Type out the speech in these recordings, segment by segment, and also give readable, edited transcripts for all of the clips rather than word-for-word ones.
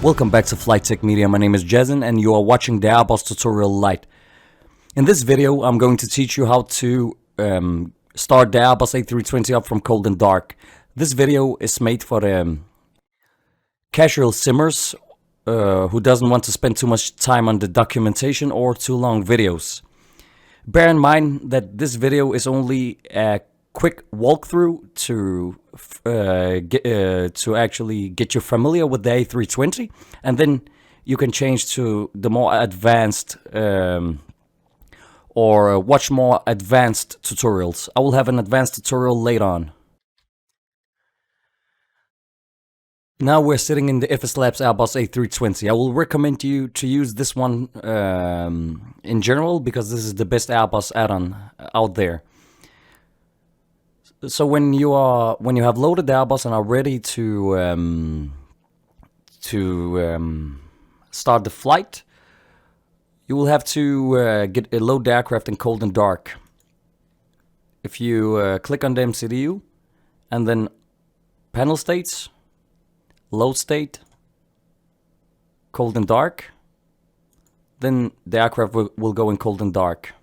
Welcome back to Flight Tech Media. My name is Jason and you are watching the Airbus tutorial Lite. In this video I'm going to teach you how to start the Airbus A320 up from cold and dark. This video is made for the casual simmers who doesn't want to spend too much time on the documentation or too long videos. Bear in mind that this video is only a quick walkthrough to actually get you familiar with the A320, and then you can change to the more advanced or watch more advanced tutorials. I will have an advanced tutorial later on. Now we're sitting in the FSLabs Airbus A320. I will recommend you to use this one in general because this is the best Airbus add-on out there. So when you have loaded the Airbus and are ready to start the flight, you will have to load the aircraft in cold and dark. If you click on the MCDU and then panel states, load state, cold and dark, then the aircraft will go in cold and dark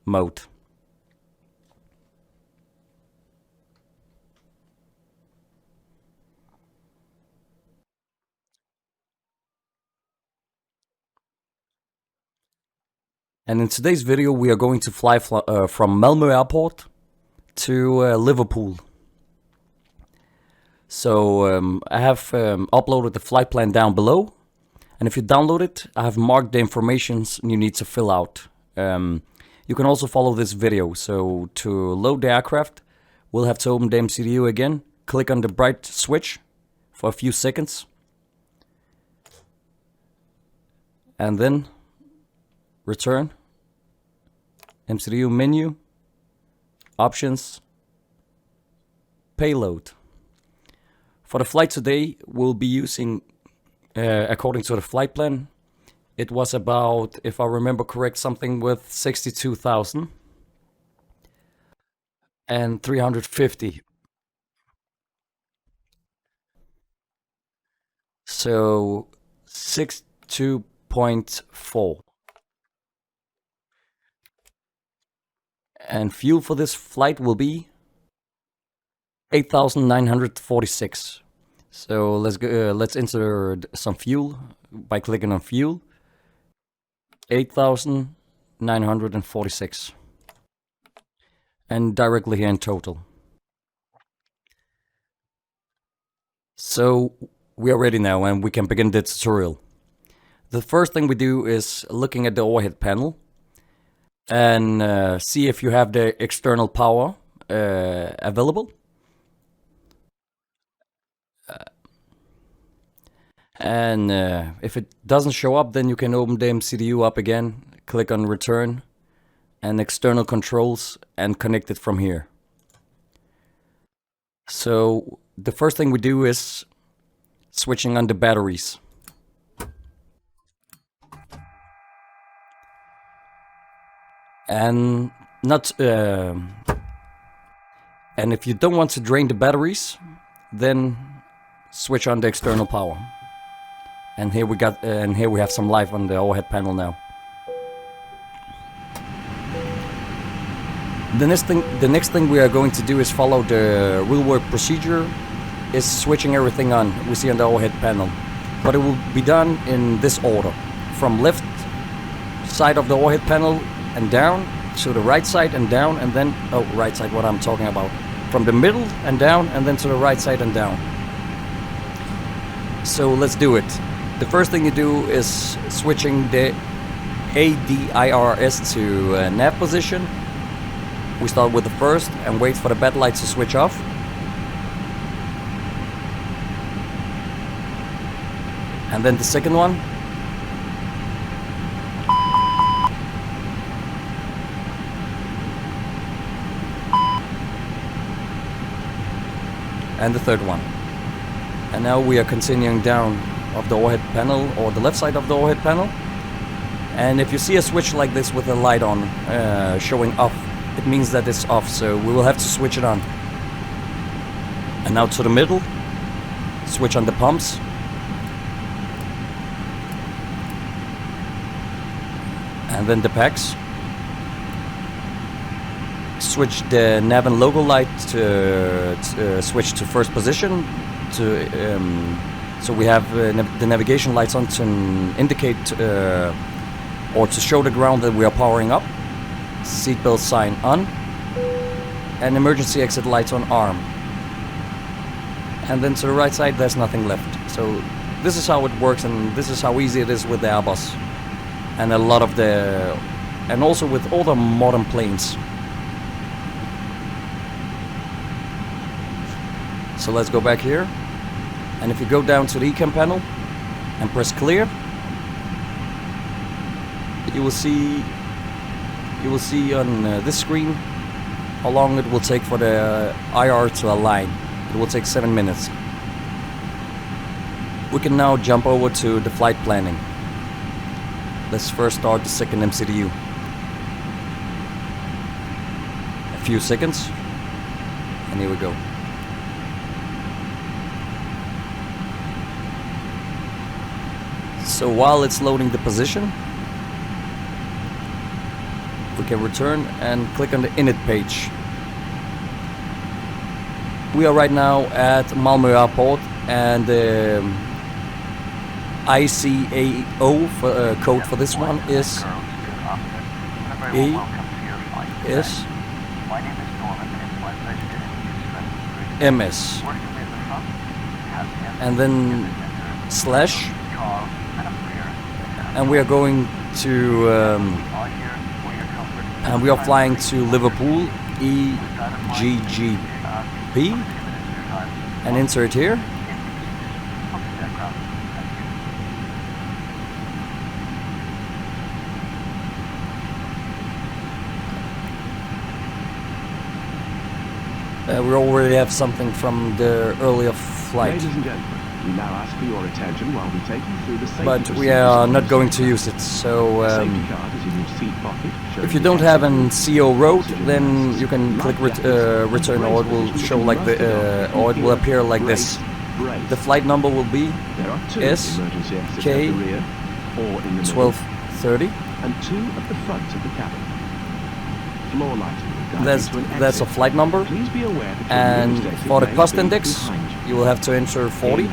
mode. And in today's video we are going to fly from Malmö Airport to Liverpool. So I have uploaded the flight plan down below, and if you download it, I have marked the information you need to fill out. You can also follow this video. So to load the aircraft, we'll have to open the MCDU again, click on the bright switch for a few seconds, and then return, MCDU menu, options, payload. For the flight today, we'll be using, according to the flight plan, it was about, if I remember correct, something with 62,000 and 350. So 62.4. And fuel for this flight will be 8,946. So let's enter some fuel by clicking on fuel. 8,946. And directly here in total. So we are ready now and we can begin the tutorial. The first thing we do is looking at the overhead panel and see if you have the external power available. And if it doesn't show up, then you can open the MCDU up again, click on return and external controls and connect it from here. So the first thing we do is switching on the batteries. And and if you don't want to drain the batteries, then switch on the external power. And here we have some light on the overhead panel now. The next thing we are going to do is follow the real world procedure, is switching everything on we see on the overhead panel. But it will be done in this order: from left side of the overhead panel and down to the right side and down, and then right side, what I'm talking about, from the middle and down, and then to the right side and down. So let's do it. The first thing you do is switching the ADIRS to nav position. We start with the first and wait for the bed lights to switch off. And then the second one. And the third one. And now we are continuing down of the overhead panel, or the left side of the overhead panel. And if you see a switch like this with a light on showing off, it means that it's off, so we will have to switch it on. And now to the middle, switch on the pumps. and then the packs. Switch the nav and logo light to switch to first position so we have the navigation lights on to indicate or to show the ground that we are powering up. Seatbelt sign on, and emergency exit lights on arm. And then to the right side there's nothing left. So this is how it works, and this is how easy it is with the Airbus and a lot of the, and also with all the modern planes. So let's go back here, and if you go down to the ecam panel and press clear, you will see on this screen how long it will take for the IR to align. It will take 7 minutes. We can now jump over to the flight planning. Let's first start the second MCDU. A few seconds, and here we go. So while it's loading the position, we can return and click on the init page. We are right now at Malmö Airport, and the ICAO code for this one is MS, and then slash, and we are going to and we are flying to Liverpool EGGP, and insert here. We already have something from the earlier flight. Ladies and gentlemen, we now ask for your attention while we take you through the safety But we are not going to use it, so safety card is in your seat pocket. if you don't have an CO road, then you can click return, or it will show like the or it will appear like this. The flight number will be SK1230, and two at the front of the cabin. Floor lighting. That's a flight number, and for the cost index you will have to enter 40.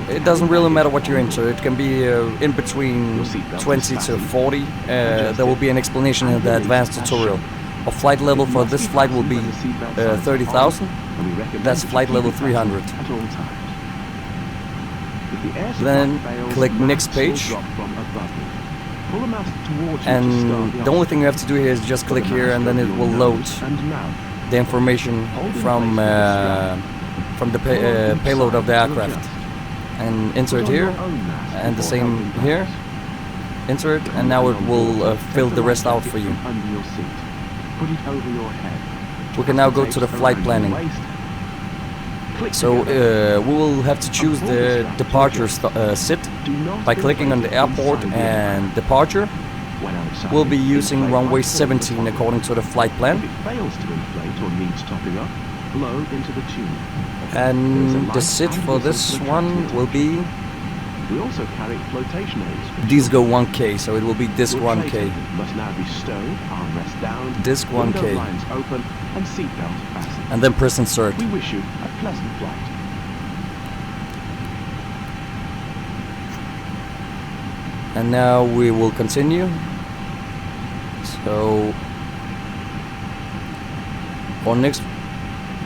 It doesn't really matter what you enter, it can be in between 20 to 40. There will be an explanation in the advanced tutorial. Our flight level for this flight will be 30,000. That's flight level 300. Then click next page, and the only thing you have to do here is just click here, and then it will load the information from the payload of the aircraft, and insert here, and the same here, insert, and now it will fill the rest out for you. We can now go to the flight planning. So we will have to choose the departure sit by clicking on the airport and departure. We'll be using runway 17 according to the flight plan. And the sit for this one will be we also carry flotation aids. Disco 1K, so it will be Disc 1K. Must now be stowed, armrest down, Disc 1K. lines open, and seatbelt fastened. And then press insert. We wish you a pleasant flight. And now we will continue. So for next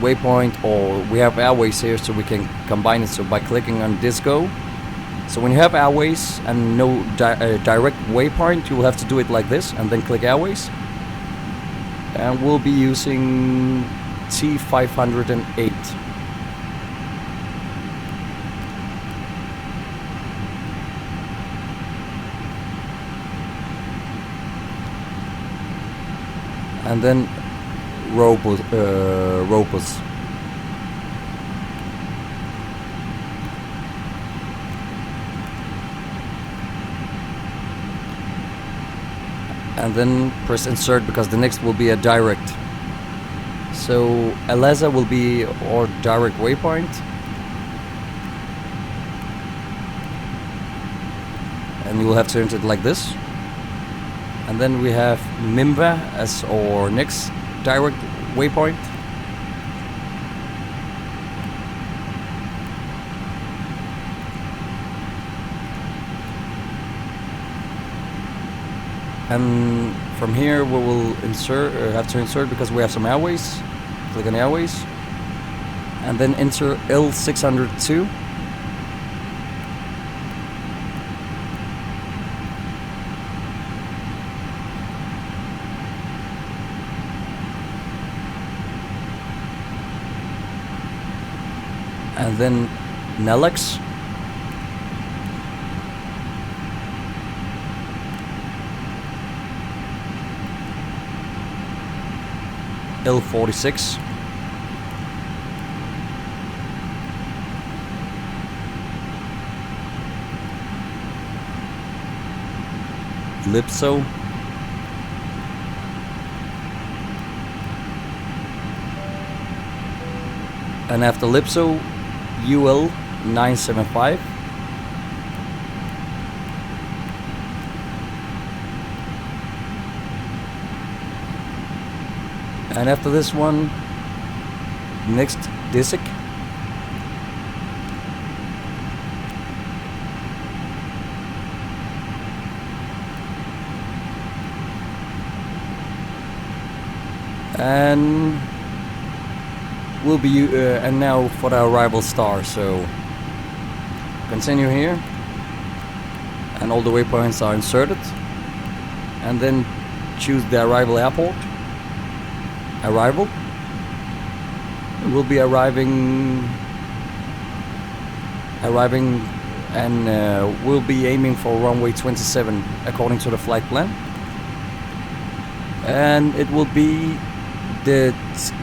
waypoint, or we have airways here, so we can combine it. So by clicking on Disco. So when you have airways and no direct waypoint, you will have to do it like this, and then click airways. And we'll be using T508. And then Ropus. And then press insert, because the next will be a direct. So Aleza will be our direct waypoint. And you will have to enter it like this. And then we have Mimva as our next direct waypoint. And from here we will have to insert because we have some airways. Click on airways. And then enter L602. And then Nelex. L46. Lipso. And after Lipso, UL 975. And after this one, next DISIC. And will be and now for the arrival star. So continue here, and all the waypoints are inserted, and then choose the arrival airport. Arrival. We'll be arriving, and we'll be aiming for runway 27 according to the flight plan. And it will be the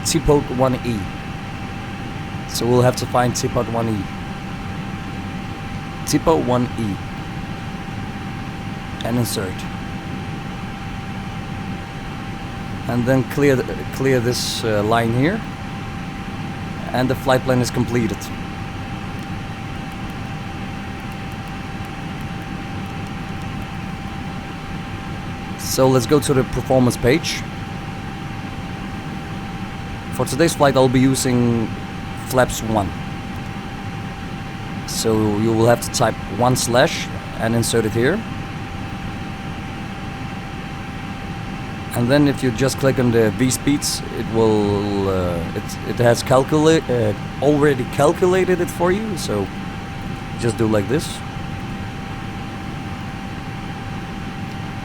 TPOT 1E. So we'll have to find TPOT 1E. TPOT 1E. And insert. And then clear this line here. And the flight plan is completed. So let's go to the performance page. For today's flight I'll be using flaps 1. So you will have to type 1/ and insert it here. And then if you just click on the V speeds, it will it has already calculated it for you. So just do like this.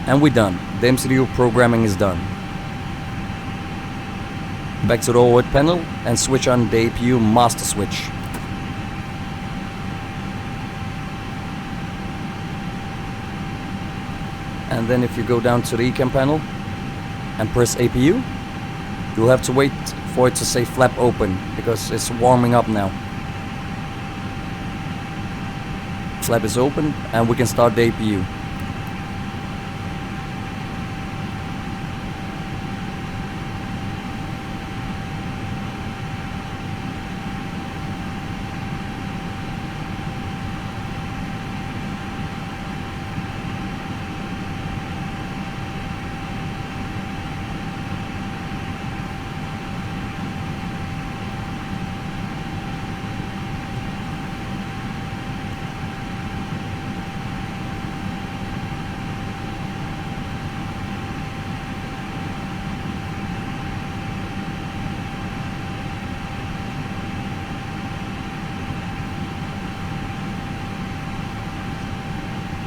And we're done. The MCDU programming is done. Back to the overhead panel and switch on the APU master switch. And then if you go down to the ECAM panel and press APU, you'll have to wait for it to say flap open because it's warming up now. Flap is open and we can start the APU.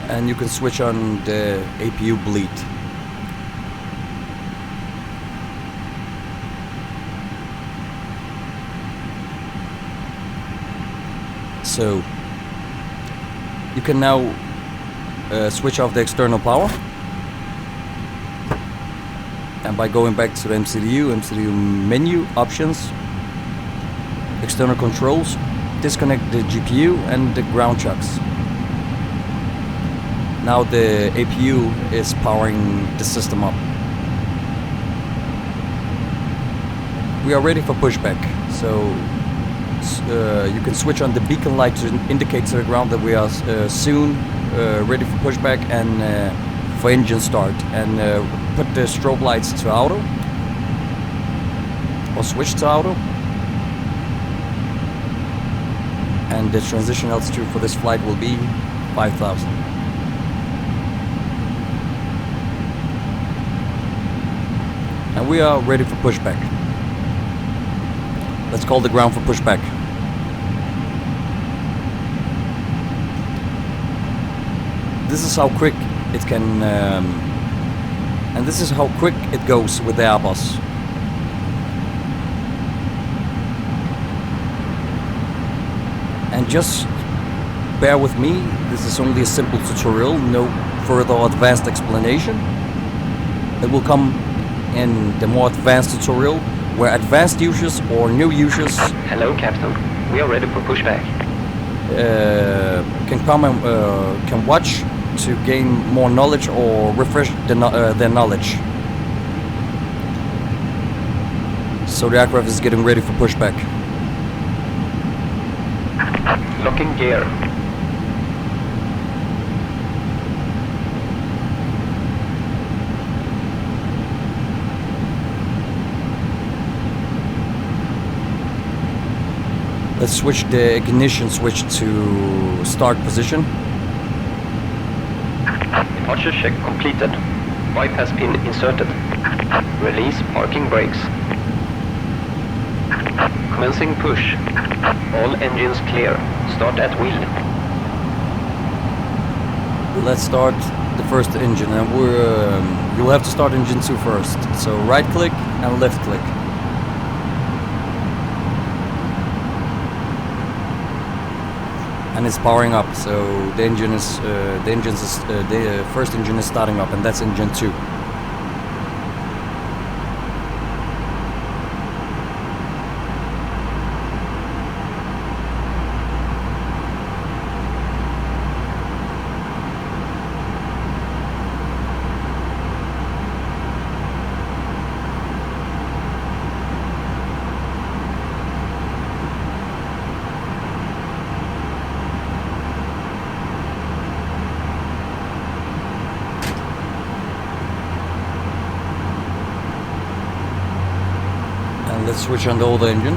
And you can switch on the APU bleed. So you can now switch off the external power, and by going back to the MCDU menu options, external controls, disconnect the GPU and the ground chucks. Now the APU is powering the system up. We are ready for pushback, so you can switch on the beacon light to indicate to the ground that we are soon ready for pushback, and for engine start, and put the strobe lights to auto, or switch to auto. And the transition altitude for this flight will be 5,000. And we are ready for pushback. Let's call the ground for pushback. This is how quick it can, and this is how quick it goes with the Airbus. And just bear with me, this is only a simple tutorial, no further advanced explanation. It will come in the more advanced tutorial, where advanced users or new users Hello, Captain. We are ready for pushback. can come and can watch to gain more knowledge or refresh their knowledge. So the aircraft is getting ready for pushback. Locking gear. Let's switch the ignition switch to start position. Departure check completed. Bypass pin inserted. Release parking brakes. Commencing push. All engines clear. Start at wheel. Let's start the first engine, and you'll have to start engine 2 first. So right click and left click. And it's powering up, so the engine is the first engine is starting up, and that's engine 2. Let's switch on the older engine.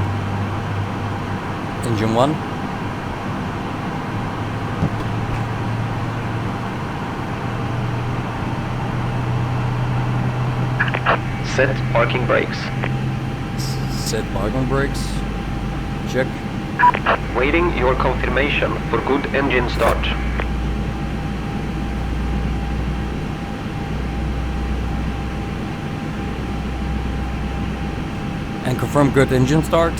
Engine 1. Set parking brakes. Set parking brakes. Check. Waiting your confirmation for good engine start. And confirm good engine start.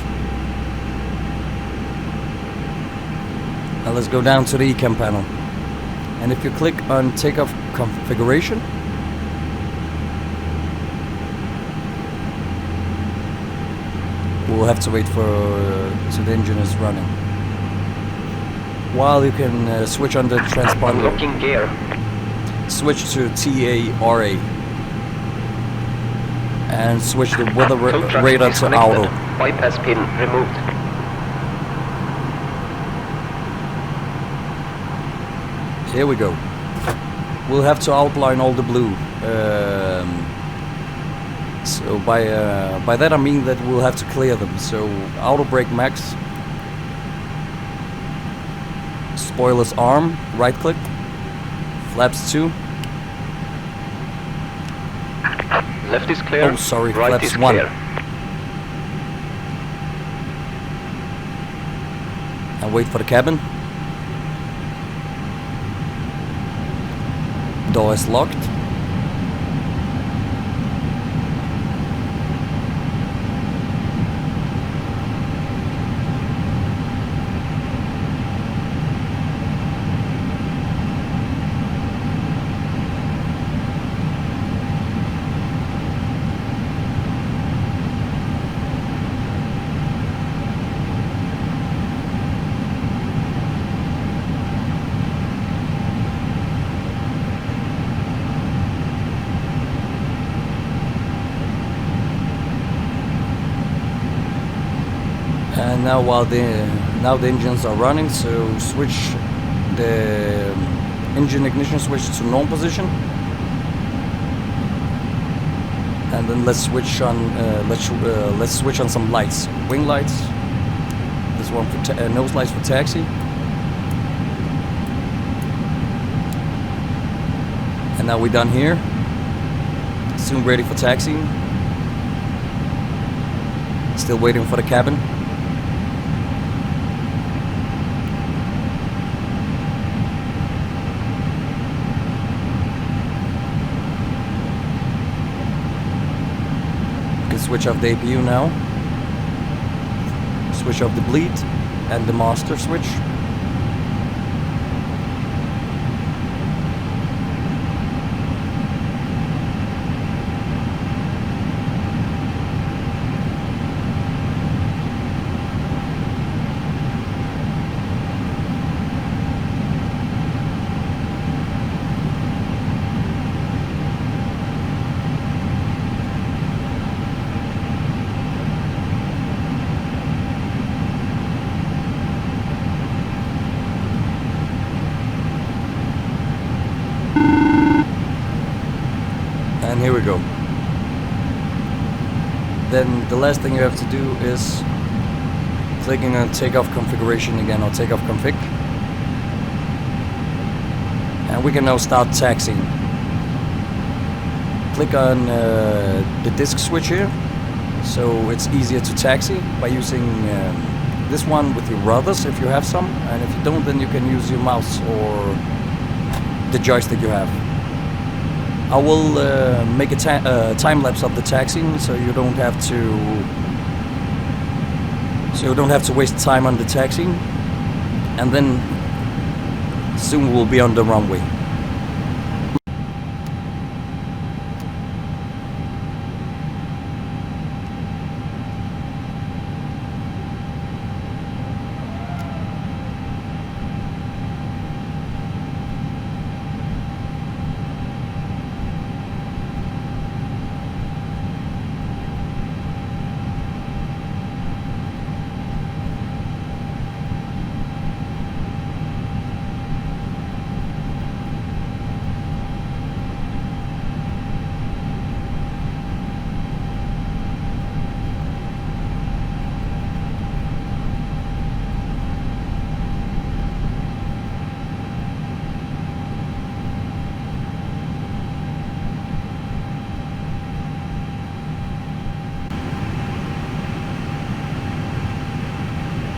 Now let's go down to the ECAM panel. And if you click on takeoff configuration, we'll have to wait for so the engine is running. While you can switch on the transponder. Locking gear. Switch to TARA. And switch the weather radar to auto. Bypass pin removed. Here we go. We'll have to outline all the blue. So by that I mean that we'll have to clear them. So auto brake max. Spoilers arm. Right click. Flaps 2. Left is clear. Oh, sorry, right flaps is 1. Clear. And wait for the cabin. Door is locked. And now the engines are running, so switch the engine ignition switch to normal position. And then let's switch on let's switch on some lights. Wing lights. This one for nose lights for taxi. And now we're done here. Soon ready for taxiing. Still waiting for the cabin. Switch off the APU now. Switch off the bleed and the master switch. And here we go. Then the last thing you have to do is clicking on takeoff configuration again, or takeoff config. And we can now start taxiing. Click on the disk switch here, so it's easier to taxi by using this one with your rudders if you have some, and if you don't, then you can use your mouse or the joystick you have. I will make a time lapse of the taxiing, so you don't have to waste time on the taxiing, and then soon we'll be on the runway.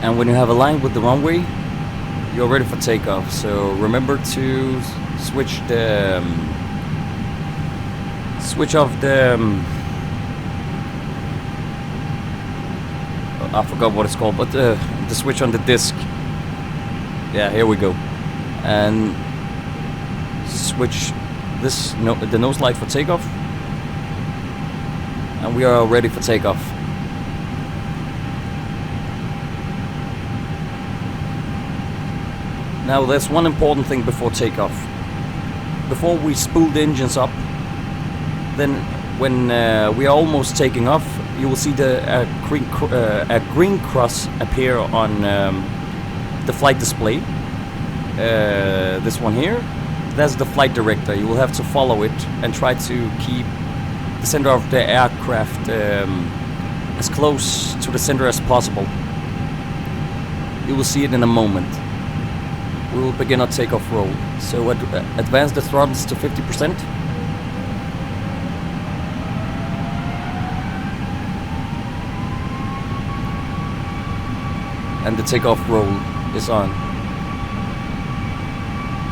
And when you have aligned with the runway, you're ready for takeoff. So remember to switch off the I forgot what it's called, but the switch on the disc. Yeah, here we go. And switch the nose light for takeoff, and we are ready for takeoff. Now there's one important thing before takeoff. Before we spool the engines up, then when we are almost taking off, you will see a green cross appear on the flight display. This one here, that's the flight director. You will have to follow it and try to keep the center of the aircraft as close to the center as possible. You will see it in a moment. We will begin our takeoff roll. So advance the throttles to 50%. And the takeoff roll is on.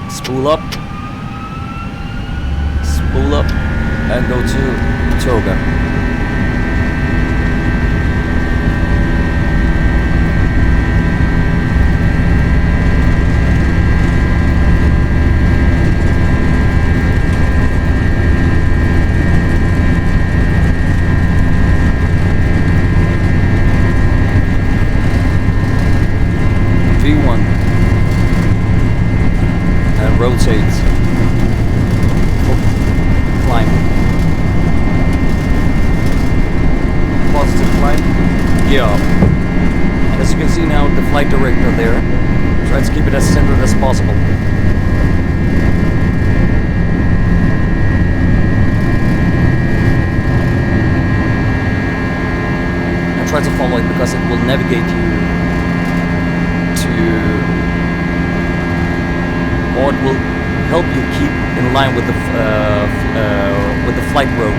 Spool up, and go to toga. Rotate. Climb. Positive climb. Gear up. And as you can see now, the flight director there. Try to keep it as centered as possible. navigate you to, or it will help you keep in line with the flight road.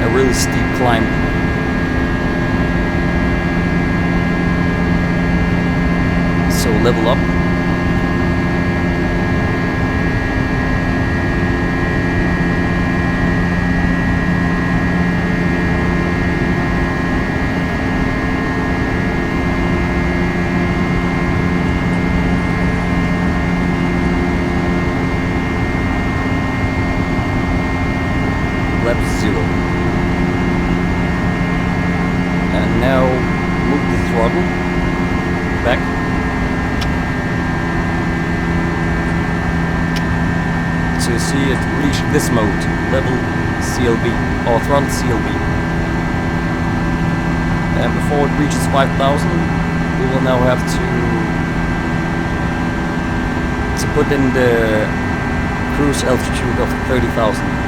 A really steep climb. So level up. Lap 0. And now move the throttle back. So you see it reach this mode, level CLB or throttle CLB. And before it reaches 5,000, we will now have to put in the cruise altitude of 30,000.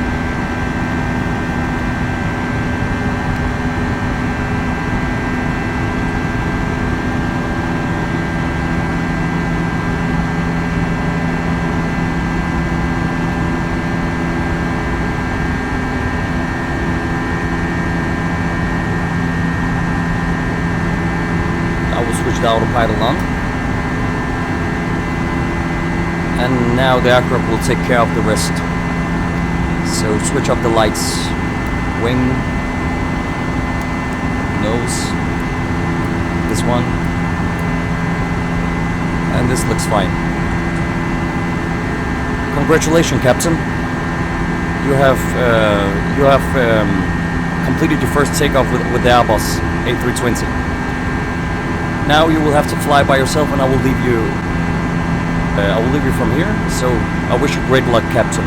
Switch the autopilot on, and now the aircraft will take care of the rest. So switch off the lights, wing, nose, this one, and this looks fine. Congratulations, Captain. You have completed your first takeoff with the Airbus A320. Now you will have to fly by yourself, and I will leave you from here. So I wish you great luck, Captain.